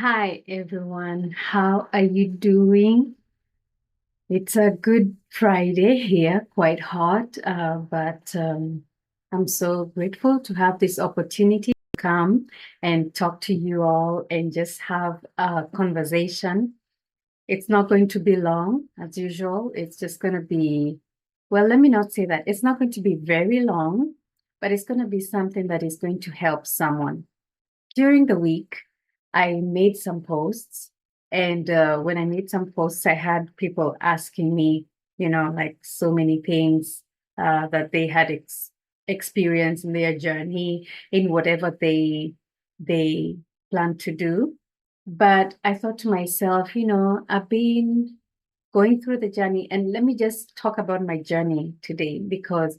Hi everyone, how are you doing? It's a good Friday here, quite hot, but I'm so grateful to have this opportunity to come and talk to you all and just have a conversation. It's not going to be long, as usual. It's just going to be, well, let me not say that. It's not going to be very long, but it's going to be something that is going to help someone. During the week, I made some posts. And when I made some posts, I had people asking me, like so many things that they had experienced in their journey in whatever they plan to do. But I thought to myself, I've been going through the journey, and let me just talk about my journey today because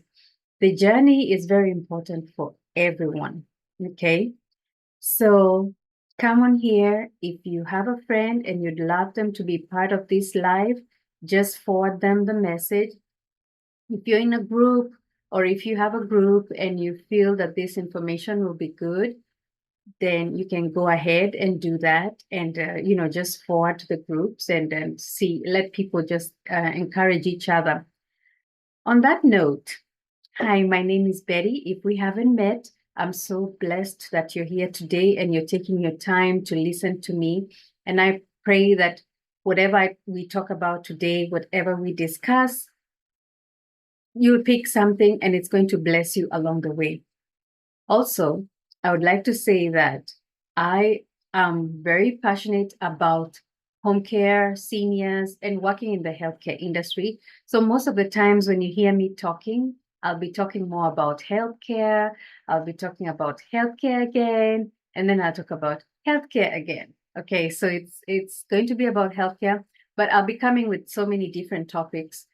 the journey is very important for everyone. Okay. So come on here. If you have a friend and you'd love them to be part of this live, just forward them the message. If you're in a group or if you have a group and you feel that this information will be good, then you can go ahead and do that and just forward to the groups and then let people just encourage each other. On that note, hi, my name is Betty. If we haven't met, I'm so blessed that you're here today and you're taking your time to listen to me. And I pray that whatever we talk about today, whatever we discuss, you'll pick something and it's going to bless you along the way. Also, I would like to say that I am very passionate about home care, seniors, and working in the healthcare industry. So most of the times when you hear me talking, I'll be talking more about healthcare. I'll be talking about healthcare again, and then I'll talk about healthcare again. Okay, so it's going to be about healthcare, but I'll be coming with so many different topics.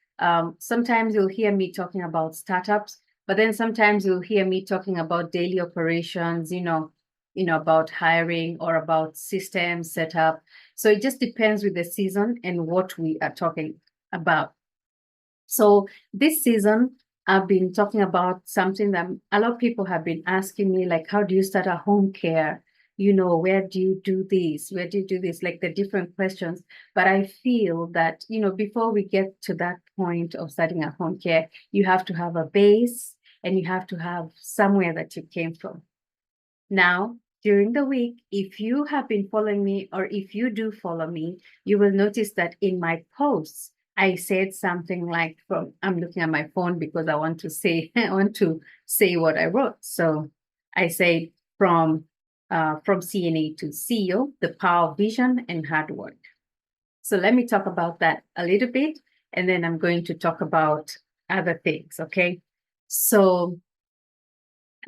Sometimes you'll hear me talking about startups, but then sometimes you'll hear me talking about daily operations, about hiring or about system setup. So it just depends with the season and what we are talking about. So this season, I've been talking about something that a lot of people have been asking me, like, how do you start a home care? Where do you do this? Where do you do this? Like the different questions. But I feel that, before we get to that point of starting a home care, you have to have a base and you have to have somewhere that you came from. Now, during the week, if you have been following me or if you do follow me, you will notice that in my posts, I said something like I'm looking at my phone because I want to say I want to say what I wrote. So I say from CNA to CEO, the power of vision and hard work. So let me talk about that a little bit, and then I'm going to talk about other things. Okay. So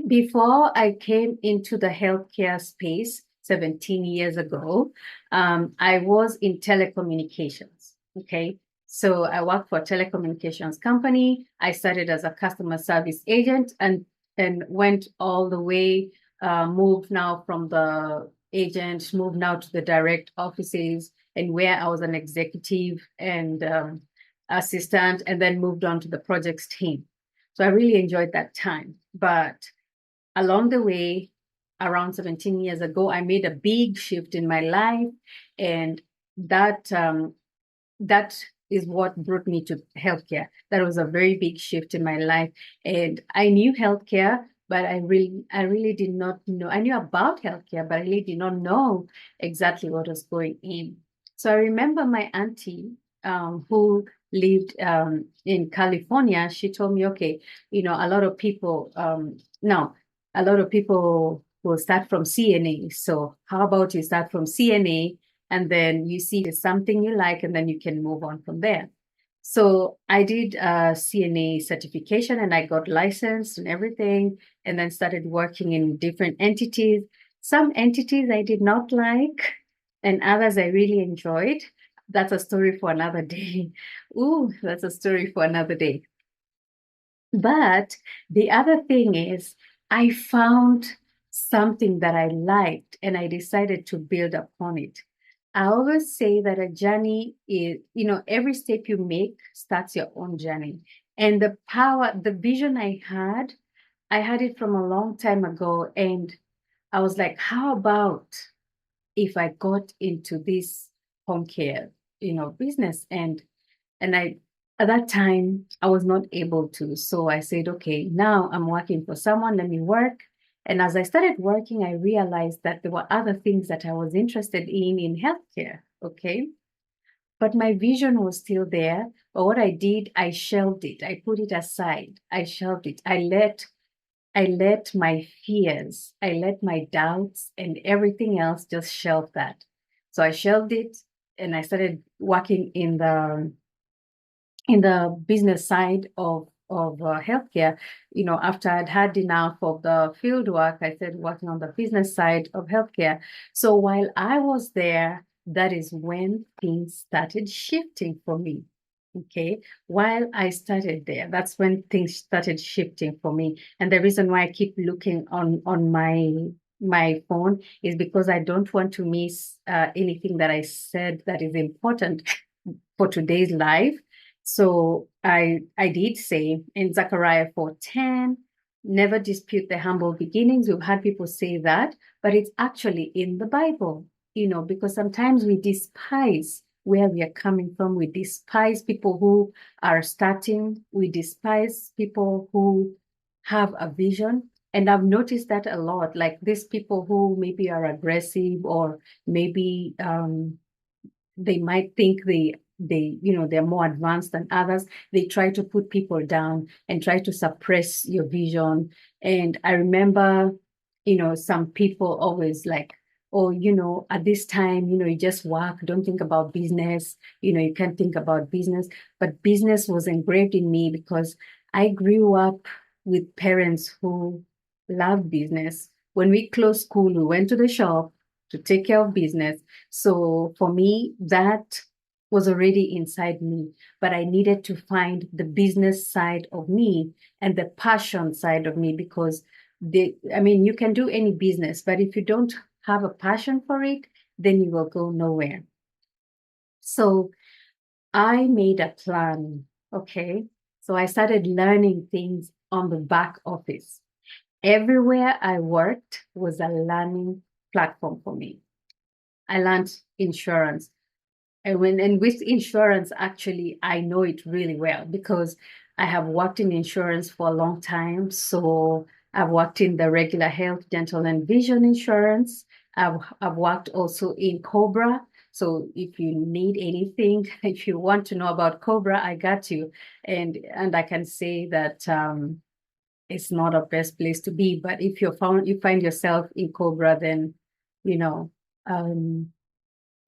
before I came into the healthcare space 17 years ago, I was in telecommunications. Okay. So I worked for a telecommunications company. I started as a customer service agent and went all the way, moved now from the agent, moved now to the direct offices and where I was an executive and assistant, and then moved on to the projects team. So I really enjoyed that time. But along the way, around 17 years ago, I made a big shift in my life, and that is what brought me to healthcare. That was a very big shift in my life, and I knew healthcare, but I really did not know. I knew about healthcare, but I really did not know exactly what was going in. So I remember my auntie, who lived in California. She told me, okay, a lot of people now a lot of people will start from CNA. So how about you start from CNA and then you see there's something you like and then you can move on from there. So I did a CNA certification and I got licensed and everything, and then started working in different entities. Some entities I did not like, and others I really enjoyed. That's a story for another day. Ooh, that's a story for another day. But the other thing is, I found something that I liked and I decided to build upon it. I always say that a journey is, every step you make starts your own journey. And the vision I had it from a long time ago. And I was like, how about if I got into this home care, business. And I, at that time, I was not able to. So I said, okay, now I'm working for someone, let me work. And as I started working, I realized that there were other things that I was interested in healthcare. Okay. But my vision was still there. But what I did, I shelved it. I put it aside. I shelved it. I let my fears, I let my doubts and everything else just shelve that. So I shelved it and I started working in the business side of healthcare. After I'd had enough of the field work, I started working on the business side of healthcare. So while I was there, that is when things started shifting for me. Okay. While I started there, that's when things started shifting for me. And the reason why I keep looking on my phone is because I don't want to miss anything that I said that is important for today's life. So I did say in Zechariah 4:10, never dispute the humble beginnings. We've had people say that, but it's actually in the Bible, because sometimes we despise where we are coming from. We despise people who are starting. We despise people who have a vision. And I've noticed that a lot, like these people who maybe are aggressive or maybe they might think they're more advanced than others. They try to put people down and try to suppress your vision. And I remember, some people always like, oh, at this time, you just work, don't think about business. You can't think about business. But business was engraved in me because I grew up with parents who love business. When we closed school, we went to the shop to take care of business. So for me, that was already inside me, but I needed to find the business side of me and the passion side of me because you can do any business, but if you don't have a passion for it, then you will go nowhere. So I made a plan. Okay. So I started learning things on the back office. Everywhere I worked was a learning platform for me. I learned insurance. And with insurance, actually, I know it really well because I have worked in insurance for a long time. So I've worked in the regular health, dental, and vision insurance. I've worked also in Cobra. So if you need anything, if you want to know about Cobra, I got you. And I can say that it's not a best place to be. But if you find yourself in Cobra, then you know. Um,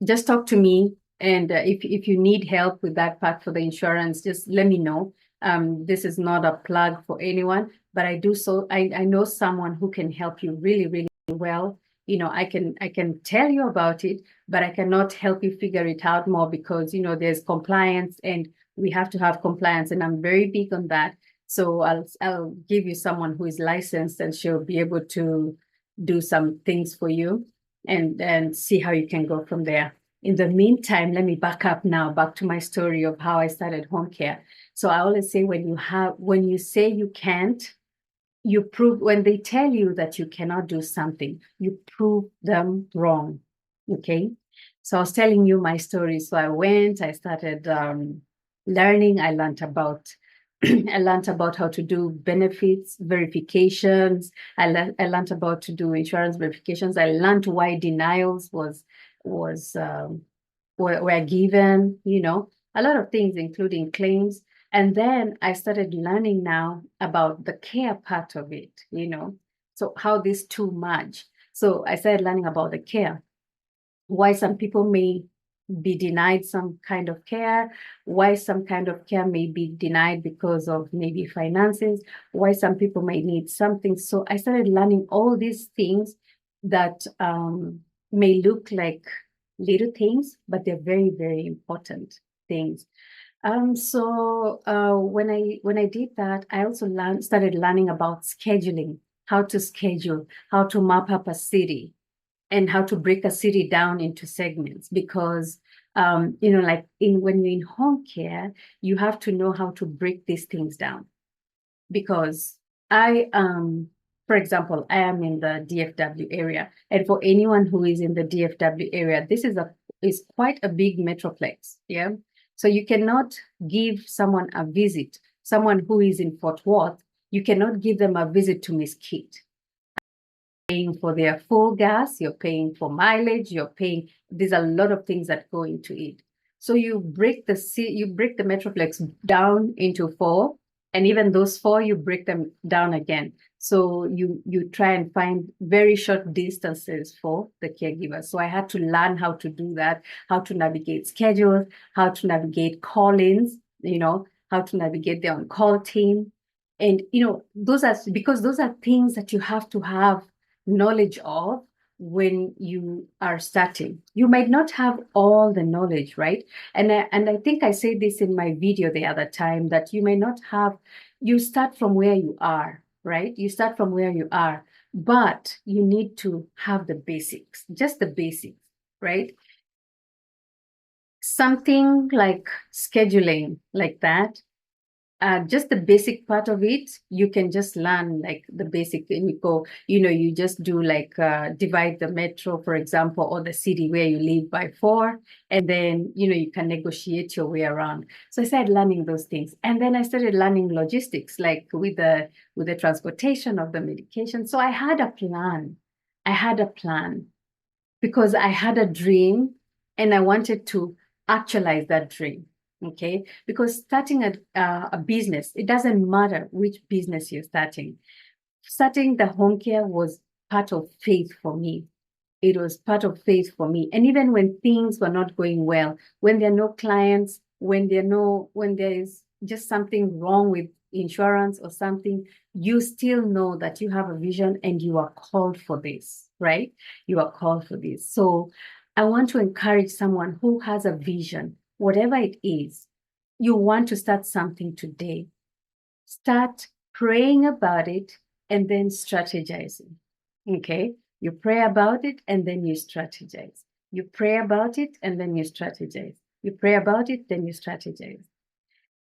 just talk to me. And if you need help with that part for the insurance, just let me know. This is not a plug for anyone, but I know someone who can help you really, really well. I can tell you about it, but I cannot help you figure it out more because, there's compliance and we have to have compliance. And I'm very big on that. So I'll give you someone who is licensed and she'll be able to do some things for you and see how you can go from there. In the meantime, let me back up now, back to my story of how I started home care. So I always say when you say you can't, you prove, when they tell you that you cannot do something, you prove them wrong. Okay. So I was telling you my story. So I started learning. I learned about how to do benefits verifications. I learned about to do insurance verifications. I learned why denials was were given, a lot of things, including claims. And then I started learning now about the care part of it. So how these two merge. So I started learning about the care, why some people may be denied some kind of care, why some kind of care may be denied because of maybe finances, why some people may need something. So I started learning all these things that may look like little things, but they're very, very important things. So when I did that, I also started learning about scheduling, how to schedule, how to map up a city, and how to break a city down into segments because like when you're in home care, you have to know how to break these things down because I for example, I am in the DFW area, and for anyone who is in the DFW area, this is quite a big metroplex. Yeah. So you cannot give someone a visit, someone who is in Fort Worth, you cannot give them a visit to Mesquite. Paying for their full gas, you're paying for mileage, you're paying, there's a lot of things that go into it. So you break the metroplex down into four, and even those four, you break them down again. So you try and find very short distances for the caregivers. So I had to learn how to do that, how to navigate schedules, how to navigate call-ins, how to navigate the on-call team. And those are things that you have to have knowledge of when you are starting. You might not have all the knowledge, right? And I think I said this in my video the other time, that you may not have, you start from where you are, right? You start from where you are, but you need to have the basics, just the basics, right? Something like scheduling like that, just the basic part of it, you can just learn like the basic, and you just do like divide the metro, for example, or the city where you live by four, and then you can negotiate your way around. So I started learning those things, and then I started learning logistics, like with the transportation of the medication. So I had a plan. I had a plan because I had a dream, and I wanted to actualize that dream. Okay. Because starting a business, it doesn't matter which business you're starting. Starting the home care was part of faith for me. It was part of faith for me. And even when things were not going well, when there are no clients, when there is just something wrong with insurance or something, you still know that you have a vision and you are called for this, right? You are called for this. So I want to encourage someone who has a vision, whatever it is, you want to start something today. Start praying about it and then strategizing. Okay. You pray about it and then you strategize. You pray about it and then you strategize. You pray about it, then you strategize.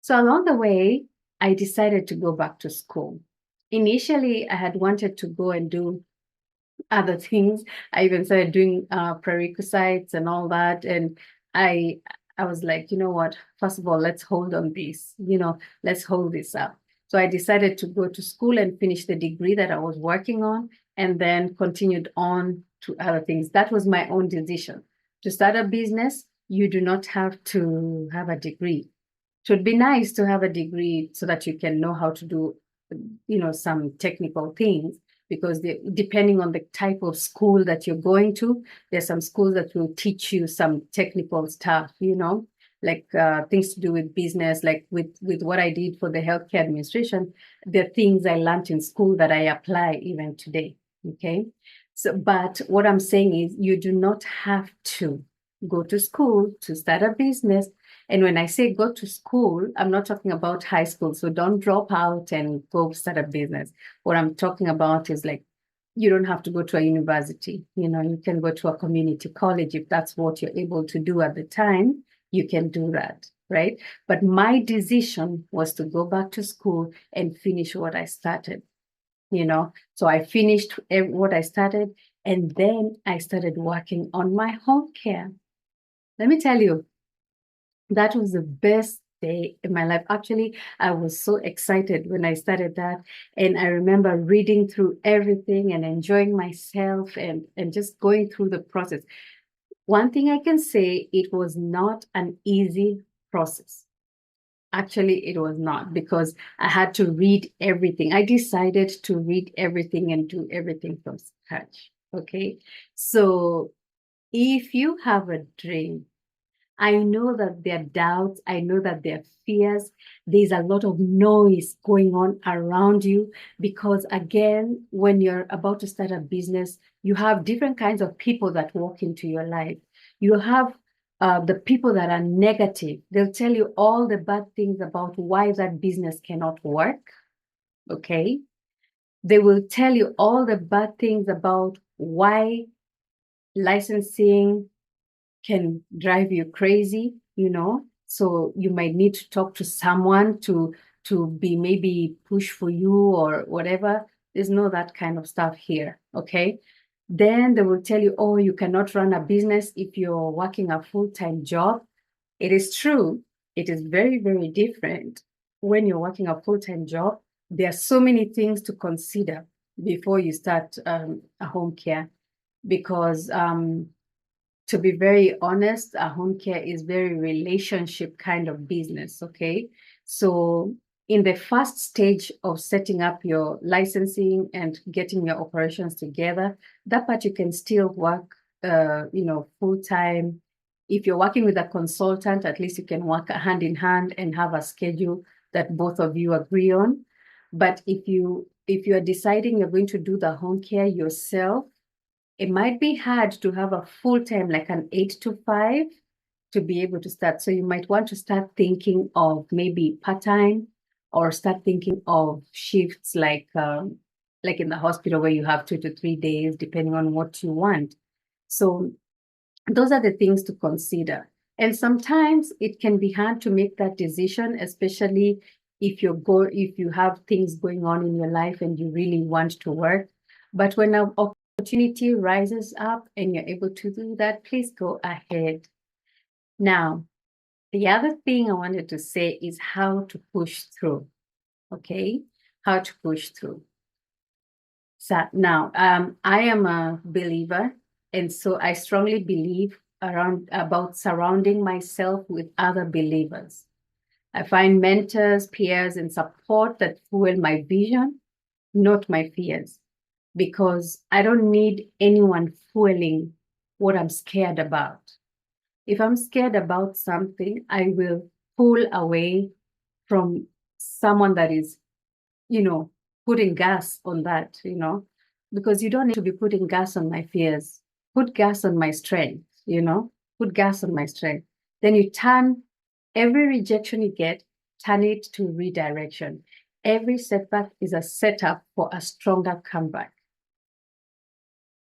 So along the way, I decided to go back to school. Initially, I had wanted to go and do other things. I even started doing prerequisites and all that. And I I was like, you know what? First of all, let's hold on this. Let's hold this up. So I decided to go to school and finish the degree that I was working on, and then continued on to other things. That was my own decision. To start a business, you do not have to have a degree. It would be nice to have a degree so that you can know how to do, some technical things, because depending on the type of school that you're going to, there's some schools that will teach you some technical stuff, like things to do with business, like with what I did for the healthcare administration, the things I learned in school that I apply even today. Okay. So, but what I'm saying is you do not have to go to school to start a business. And when I say go to school, I'm not talking about high school. So don't drop out and go start a business. What I'm talking about is like, you don't have to go to a university. You can go to a community college if that's what you're able to do at the time. You can do that, right? But my decision was to go back to school and finish what I started. So I finished what I started, and then I started working on my home care. Let me tell you, that was the best day in my life. Actually, I was so excited when I started that. And I remember reading through everything and enjoying myself and just going through the process. One thing I can say, it was not an easy process. Actually, it was not, because I had to read everything. I decided to read everything and do everything from scratch. Okay. So if you have a dream, I know that there are doubts. I know that there are fears. There's a lot of noise going on around you, because again, when you're about to start a business, you have different kinds of people that walk into your life. You have the people that are negative. They'll tell you all the bad things about why that business cannot work. Okay. They will tell you all the bad things about why licensing can drive you crazy, so you might need to talk to someone to be maybe push for you or whatever. There's no that kind of stuff here, okay? Then they will tell you, oh, you cannot run a business if you're working a full-time job. It is true. It is very, very different when you're working a full-time job. There are so many things to consider before you start a home care because to be very honest, a home care is very relationship kind of business, okay? So in the first stage of setting up your licensing and getting your operations together, that part you can still work, full time. If you're working with a consultant, at least you can work hand in hand and have a schedule that both of you agree on. But if you are deciding you're going to do the home care yourself, it might be hard to have a full time, like an 8 to 5, to be able to start. So you might want to start thinking of maybe part time, or start thinking of shifts like in the hospital where you have 2 to 3 days, depending on what you want. So those are the things to consider. And sometimes it can be hard to make that decision, especially if you have things going on in your life and you really want to work. But when an opportunity rises up and you're able to do that, please go ahead. Now, the other thing I wanted to say is how to push through. Okay, how to push through. So now, I am a believer, and so I strongly believe about surrounding myself with other believers. I find mentors, peers, and support that fuel my vision, not my fears, because I don't need anyone fueling what I'm scared about. If I'm scared about something, I will pull away from someone that is, putting gas on that, because you don't need to be putting gas on my fears. Put gas on my strength, put gas on my strength. Then you turn every rejection you get, turn it to redirection. Every setback is a setup for a stronger comeback.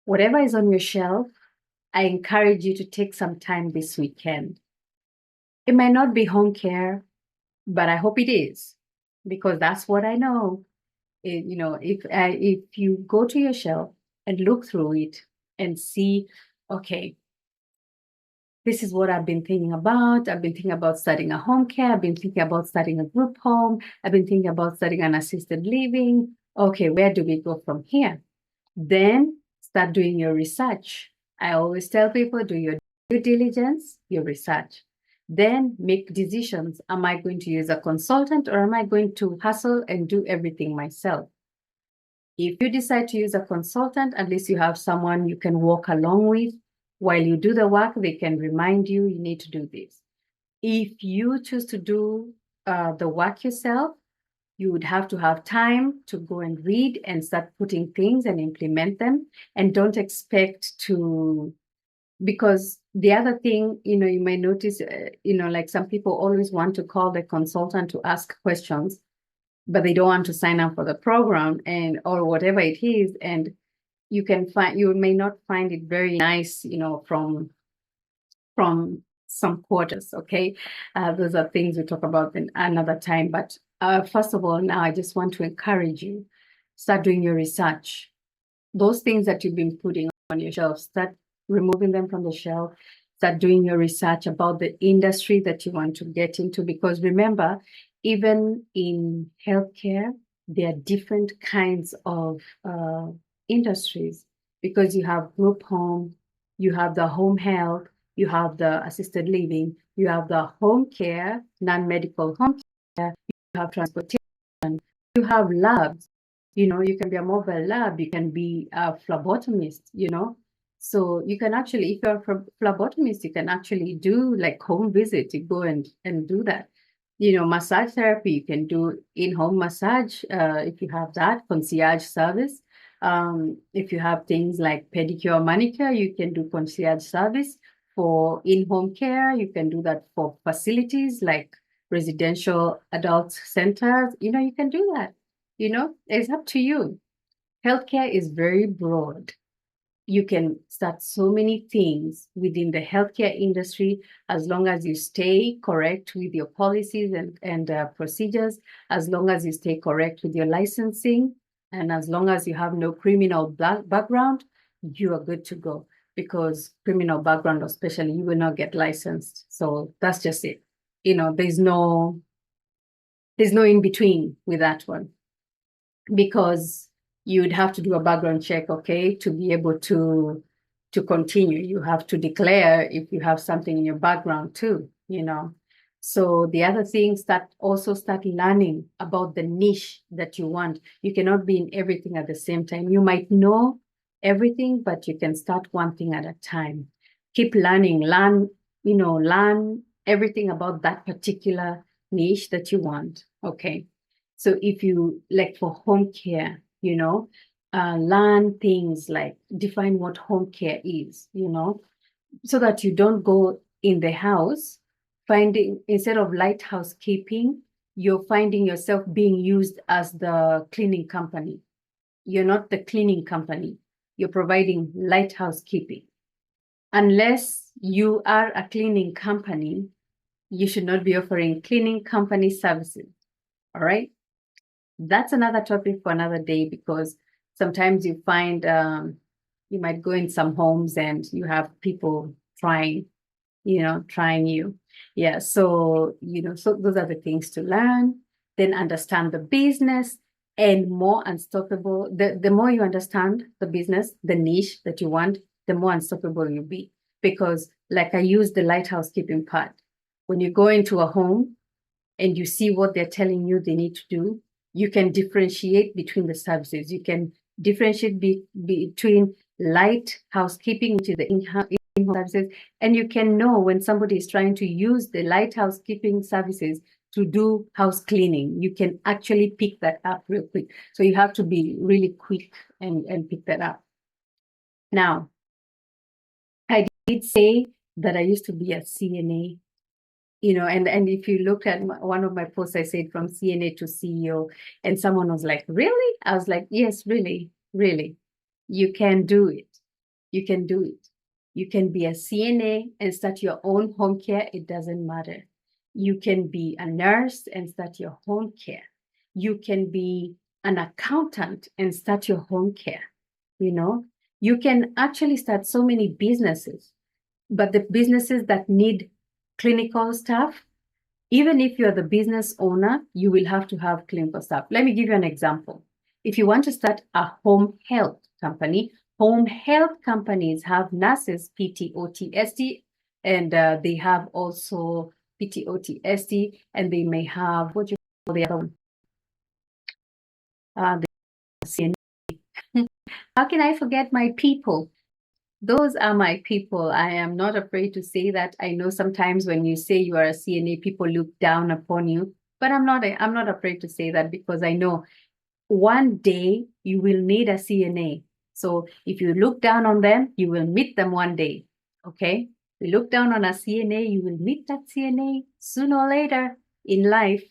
Whatever is on your shelf, I encourage you to take some time this weekend. It might not be home care, but I hope it is, because that's what I know. If you go to your shelf and look through it and see, okay, this is what I've been thinking about. I've been thinking about starting a home care. I've been thinking about starting a group home. I've been thinking about starting an assisted living. Okay, where do we go from here? Then start doing your research. I always tell people, do your due diligence, your research. Then make decisions. Am I going to use a consultant, or am I going to hustle and do everything myself? If you decide to use a consultant, at least you have someone you can walk along with. While you do the work, they can remind you, you need to do this. If you choose to do the work yourself, you would have to have time to go and read and start putting things and implement them. And don't expect to, because the other thing, you may notice, like some people always want to call the consultant to ask questions, but they don't want to sign up for the program or whatever it is. And you may not find it very nice, from some quarters. Okay. Those are things we talk about in another time. But first of all, now I just want to encourage you, start doing your research. Those things that you've been putting on your shelf, start removing them from the shelf. Start doing your research about the industry that you want to get into. Because remember, even in healthcare, there are different kinds of industries, because you have group home, you have the home health, you have the assisted living, you have the home care, non-medical home care, you have transportation, you have labs. You can be a mobile lab, you can be a phlebotomist, So you can actually, if you're a phlebotomist, you can actually do like home visit, you go and do that. Massage therapy, you can do in-home massage if you have that concierge service. If you have things like pedicure, manicure, you can do concierge service. For in-home care, you can do that for facilities like residential adult centers. You can do that. It's up to you. Healthcare is very broad. You can start so many things within the healthcare industry as long as you stay correct with your policies and procedures, as long as you stay correct with your licensing. And as long as you have no criminal background, you are good to go, because criminal background, especially, you will not get licensed. So that's just it. There's no in between with that one, because you'd have to do a background check, okay, to be able to continue. You have to declare if you have something in your background too. So the other things, that also start learning about the niche that you want. You cannot be in everything at the same time. You might know everything, but you can start one thing at a time. Keep learning, learn everything about that particular niche that you want. Okay. So if you, like, for home care, learn things like define what home care is, so that you don't go in the house finding, instead of light housekeeping, you're finding yourself being used as the cleaning company. You're not the cleaning company. You're providing light housekeeping. Unless you are a cleaning company, you should not be offering cleaning company services. All right. That's another topic for another day, because sometimes you find you might go in some homes and you have people trying you. Yeah. So those are the things to learn. Then understand the business, and more unstoppable. The more you understand the business, the niche that you want, the more unstoppable you'll be. Because, like, I use the lighthouse keeping part. When you go into a home and you see what they're telling you they need to do, you can differentiate between the services. You can differentiate between light housekeeping, which is the in-home services, and you can know when somebody is trying to use the light housekeeping services to do house cleaning. You can actually pick that up real quick. So you have to be really quick and pick that up. Now, I did say that I used to be a CNA. And if you look at one of my posts, I said from CNA to CEO, and someone was like, really? I was like, yes, really, really. You can do it. You can do it. You can be a CNA and start your own home care. It doesn't matter. You can be a nurse and start your home care. You can be an accountant and start your home care. You can actually start so many businesses, but the businesses that need clinical staff, even if you're the business owner, you will have to have clinical staff. Let me give you an example. If you want to start a home health company, home health companies have nurses, PTOTST, and they have also PTOTST, and they may have, what do you call the other one? The CNA. How can I forget my people? Those are my people. I am not afraid to say that. I know sometimes when you say you are a CNA, people look down upon you, but I'm not afraid to say that, because I know one day you will need a CNA. So if you look down on them, you will meet them one day. Okay? You look down on a CNA, you will meet that CNA sooner or later in life,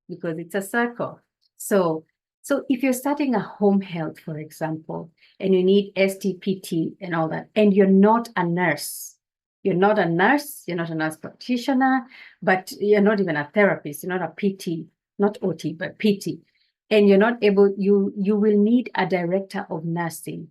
because it's a circle. So if you're starting a home health, for example, and you need STPT and all that, and you're not a nurse, you're not a nurse practitioner, but you're not even a therapist, you're not a PT, not OT, but PT, and you're not able, you will need a director of nursing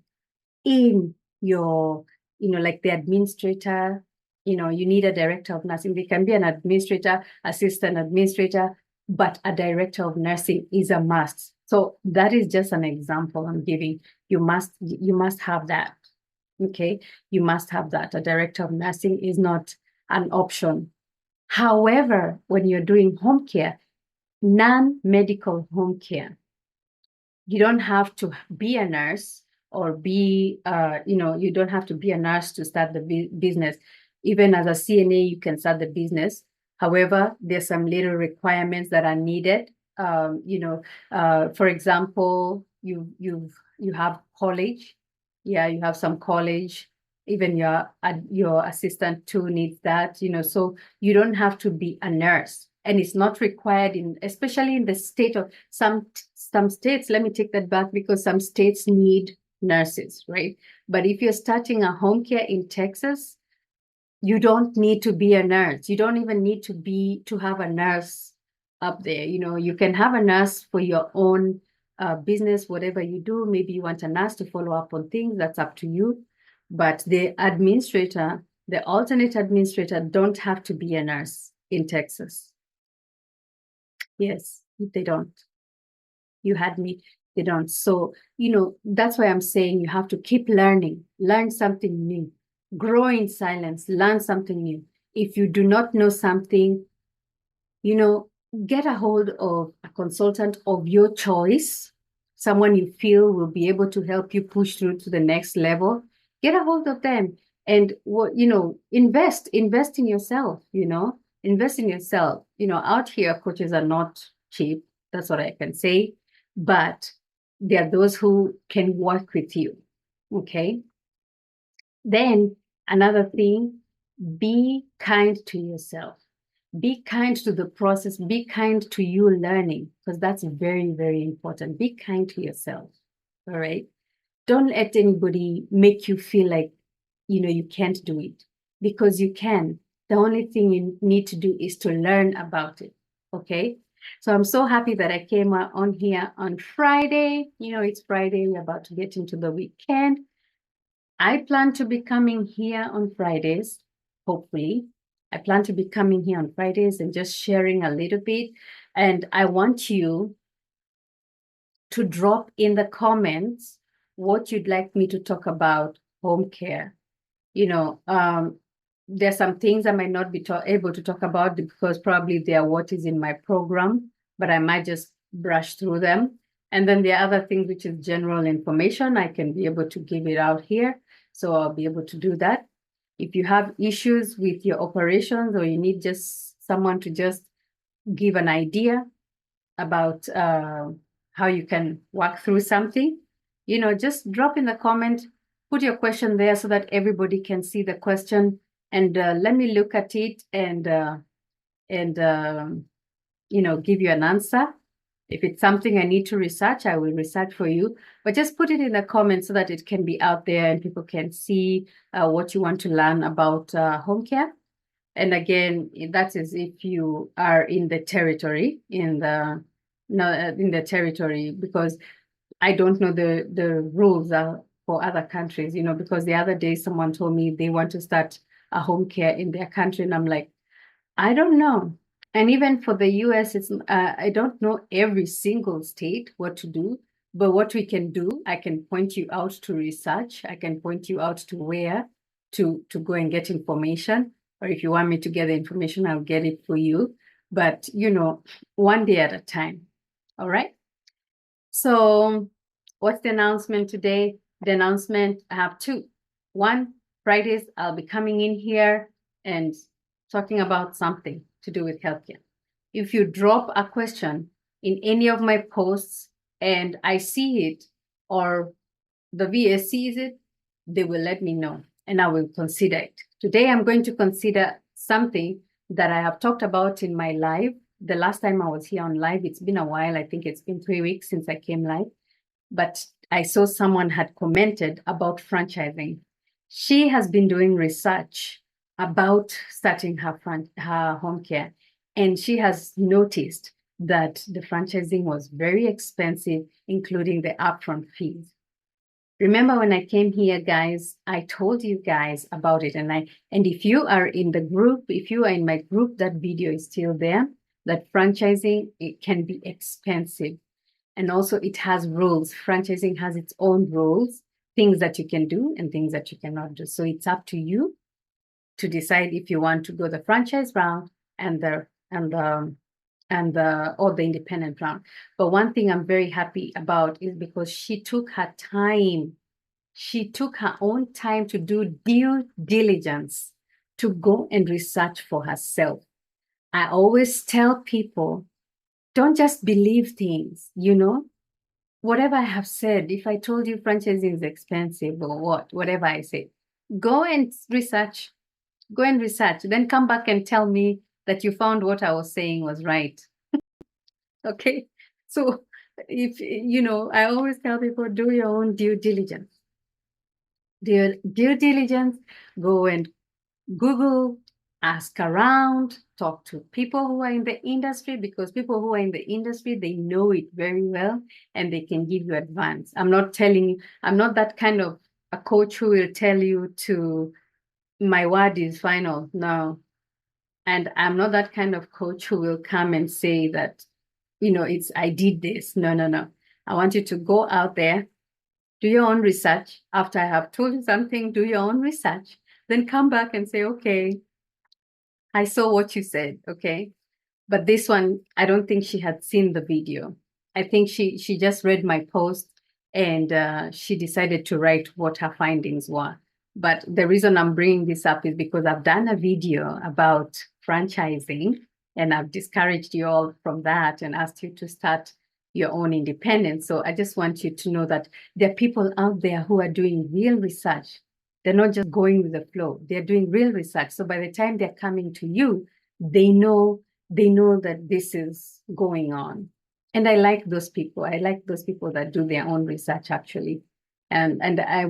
in your, like the administrator. You need a director of nursing. They can be an administrator, assistant administrator, but a director of nursing is a must. So that is just an example I'm giving. You must have that. Okay. You must have that. A director of nursing is not an option. However, when you're doing home care, non-medical home care, you don't have to be a nurse or be, you don't have to be a nurse to start the business. Even as a CNA, you can start the business. However, there's some little requirements that are needed. For example, you have college. Yeah, you have some college. Even your assistant too needs that. So you don't have to be a nurse, and it's not required especially in the state of some states. Let me take that back, because some states need nurses, right? But if you're starting a home care in Texas, you don't need to be a nurse. You don't even need to have a nurse up there. You can have a nurse for your own business, whatever you do, maybe you want a nurse to follow up on things, that's up to you. But the administrator, the alternate administrator, don't have to be a nurse in Texas. Yes, they don't. You had me. They don't. So, that's why I'm saying you have to keep learning, learn something new, grow in silence, learn something new. If you do not know something, you know, get a hold of a consultant of your choice, someone you feel will be able to help you push through to the next level. Get a hold of them and invest in yourself, invest in yourself. Out here, coaches are not cheap. That's what I can say. But there are those who can work with you. Okay. Then another thing, be kind to yourself. Be kind to the process. Be kind to you learning, because that's very, very important. Be kind to yourself. All right. Don't let anybody make you feel like, you can't do it, because you can. The only thing you need to do is to learn about it. Okay. So I'm so happy that I came on here on Friday. It's Friday. We're about to get into the weekend. I plan to be coming here on Fridays, hopefully. I plan to be coming here on Fridays and just sharing a little bit. And I want you to drop in the comments what you'd like me to talk about home care. There's some things I might not be able to talk about because probably they are what is in my program, but I might just brush through them. And then there are other things which is general information. I can be able to give it out here. So I'll be able to do that. If you have issues with your operations or you need just someone to just give an idea about how you can work through something, just drop in the comment, put your question there so that everybody can see the question, and let me look at it and give you an answer. If it's something I need to research, I will research for you. But just put it in the comments so that it can be out there and people can see what you want to learn about home care. And again, that is if you are in the territory, in the territory, because I don't know the rules for other countries, because the other day someone told me they want to start a home care in their country, and I'm like, I don't know. And even for the US, I don't know every single state what to do, but what we can do, I can point you out to research. I can point you out to where to go and get information. Or if you want me to get the information, I'll get it for you. But, one day at a time. All right. So what's the announcement today? The announcement, I have two. One, Fridays, I'll be coming in here and talking about something to do with healthcare. If you drop a question in any of my posts and I see it or the VA sees it, they will let me know and I will consider it. Today, I'm going to consider something that I have talked about in my live. The last time I was here on live, it's been a while. I think it's been 3 weeks since I came live. But I saw someone had commented about franchising. She has been doing research about starting her home care. And she has noticed that the franchising was very expensive, including the upfront fees. Remember when I came here, guys, I told you guys about it. And if you are in the group, if you are in my group, that video is still there, that franchising, it can be expensive. And also it has rules. Franchising has its own rules, things that you can do and things that you cannot do. So it's up to you to decide if you want to go the franchise route or the independent route. But one thing I'm very happy about is because she took her time. She took her own time to do due diligence, to go and research for herself. I always tell people, don't just believe things, whatever I have said. If I told you franchising is expensive or whatever I say, go and research. Go and research. Then come back and tell me that you found what I was saying was right. Okay. So if, I always tell people, do your own due diligence. Due diligence, go and Google ask around, talk to people who are in the industry, because people who are in the industry, they know it very well and they can give you advice. I'm not that kind of a coach who will tell you to, my word is final. No. And I'm not that kind of coach who will come and say that, I did this. No, no, no. I want you to go out there, do your own research. After I have told you something, do your own research. Then come back and say, okay, I saw what you said. Okay. But this one, I don't think she had seen the video. I think she just read my post and she decided to write what her findings were. But the reason I'm bringing this up is because I've done a video about franchising and I've discouraged you all from that and asked you to start your own independence. So I just want you to know that there are people out there who are doing real research. They're not just going with the flow. They're doing real research. So by the time they're coming to you, they know that this is going on. And I like those people. I like those people that do their own research, actually. And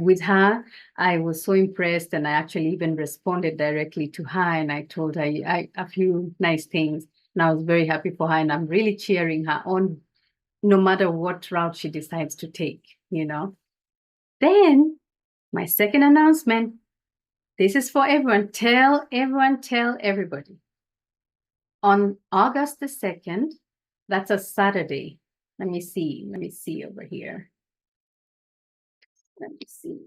with her, I was so impressed, and I actually even responded directly to her, and I told her a few nice things. And I was very happy for her, and I'm really cheering her on, no matter what route she decides to take, Then my second announcement, this is for everyone. Tell everybody. On August the 2nd, that's a Saturday. Let me see over here. Let me see.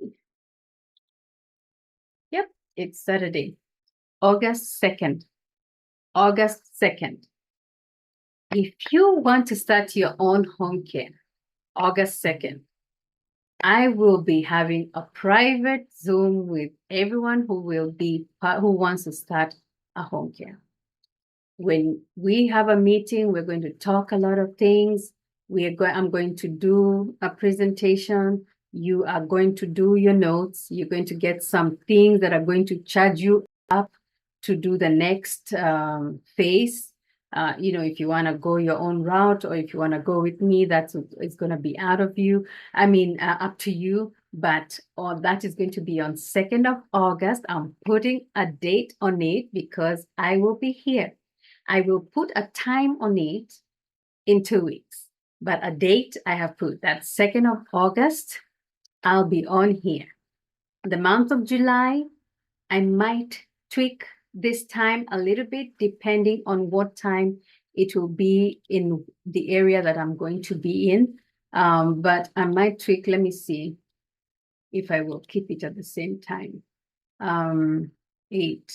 Yep, it's Saturday, August 2nd. August 2nd. If you want to start your own home care, August 2nd, I will be having a private Zoom with everyone who wants to start a home care. When we have a meeting, we're going to talk a lot of things. I'm going to do a presentation. You are going to do your notes. You're going to get some things that are going to charge you up to do the next phase. If you want to go your own route or if you want to go with me, it's going to be up to you. But all that is going to be on 2nd of August. I'm putting a date on it because I will be here. I will put a time on it in 2 weeks, but a date I have put, that's 2nd of August, I'll be on here. The month of July, I might tweak this time a little bit depending on what time it will be in the area that I'm going to be in. But I might tweak, let me see if I will keep it at the same time. 8,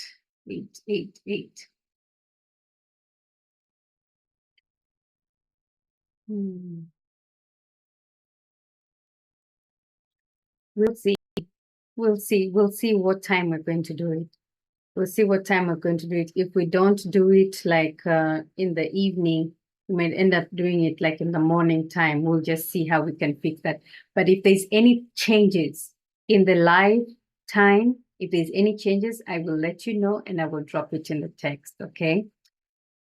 8, 8, 8. We'll see. We'll see what time we're going to do it. We'll see what time we're going to do it. If we don't do it like in the evening, we might end up doing it like in the morning time. We'll just see how we can fix that. But if there's any changes in the live time, if there's any changes, I will let you know and I will drop it in the text, okay?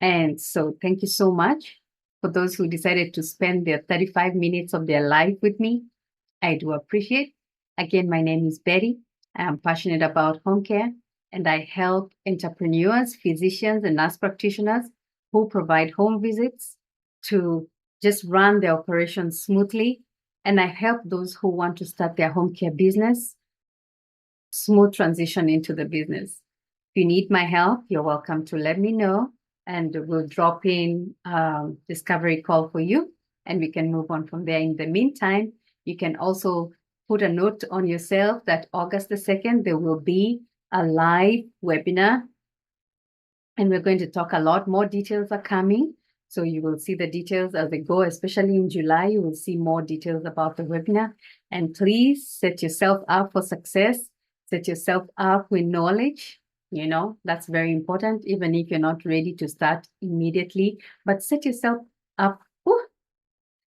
And so thank you so much for those who decided to spend their 35 minutes of their life with me. I do appreciate. Again, my name is Betty. I am passionate about home care and I help entrepreneurs, physicians, and nurse practitioners who provide home visits to just run their operations smoothly. And I help those who want to start their home care business, smooth transition into the business. If you need my help, you're welcome to let me know and we'll drop in a discovery call for you and we can move on from there. In the meantime, you can also put a note on yourself that August the 2nd, there will be a live webinar and we're going to talk a lot more. Details are coming. So you will see the details as they go, especially in July, you will see more details about the webinar. And please set yourself up for success. Set yourself up with knowledge. That's very important, even if you're not ready to start immediately, but set yourself up.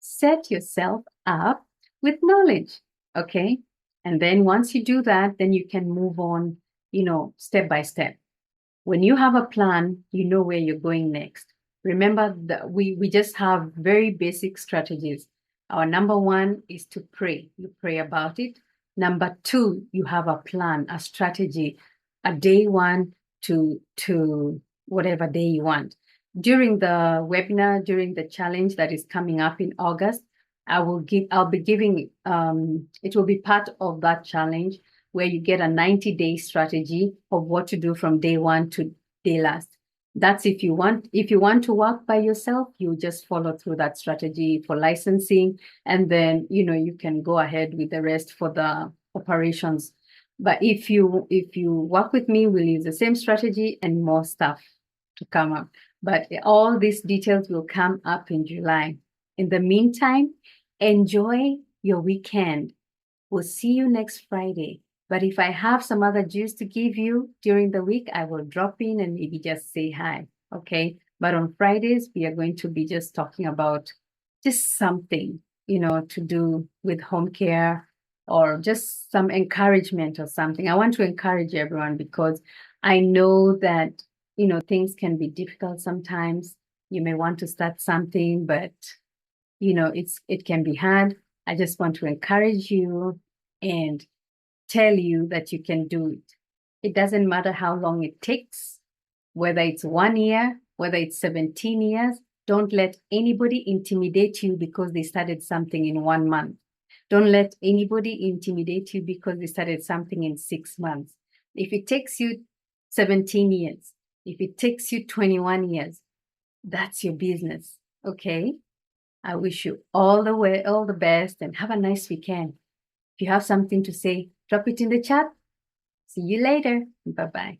Set yourself up with knowledge. Okay. And then once you do that, then you can move on, step by step. When you have a plan, you know where you're going next. Remember that we just have very basic strategies. Our number one is to pray. You pray about it. Number two, you have a plan, a strategy, a day 1, to whatever day you want. During the webinar, during the challenge that is coming up in August, I'll be giving, it will be part of that challenge where you get a 90-day strategy of what to do from day one to day last. That's if you want to work by yourself, you just follow through that strategy for licensing, and then you can go ahead with the rest for the operations. But if you work with me, we'll use the same strategy and more stuff to come up. But all these details will come up in July. In the meantime, enjoy your weekend. We'll see you next Friday. But if I have some other juice to give you during the week, I will drop in and maybe just say hi. Okay. But on Fridays, we are going to be just talking about just something, to do with home care or just some encouragement or something. I want to encourage everyone because I know that, things can be difficult sometimes. You may want to start something, but it can be hard. I just want to encourage you and tell you that you can do it. It doesn't matter how long it takes, whether it's 1 year, whether it's 17 years. Don't let anybody intimidate you because they started something in 1 month. Don't let anybody intimidate you because they started something in 6 months. If it takes you 17 years, if it takes you 21 years, that's your business. Okay? I wish you all the best, and have a nice weekend. If you have something to say, drop it in the chat. See you later. Bye-bye.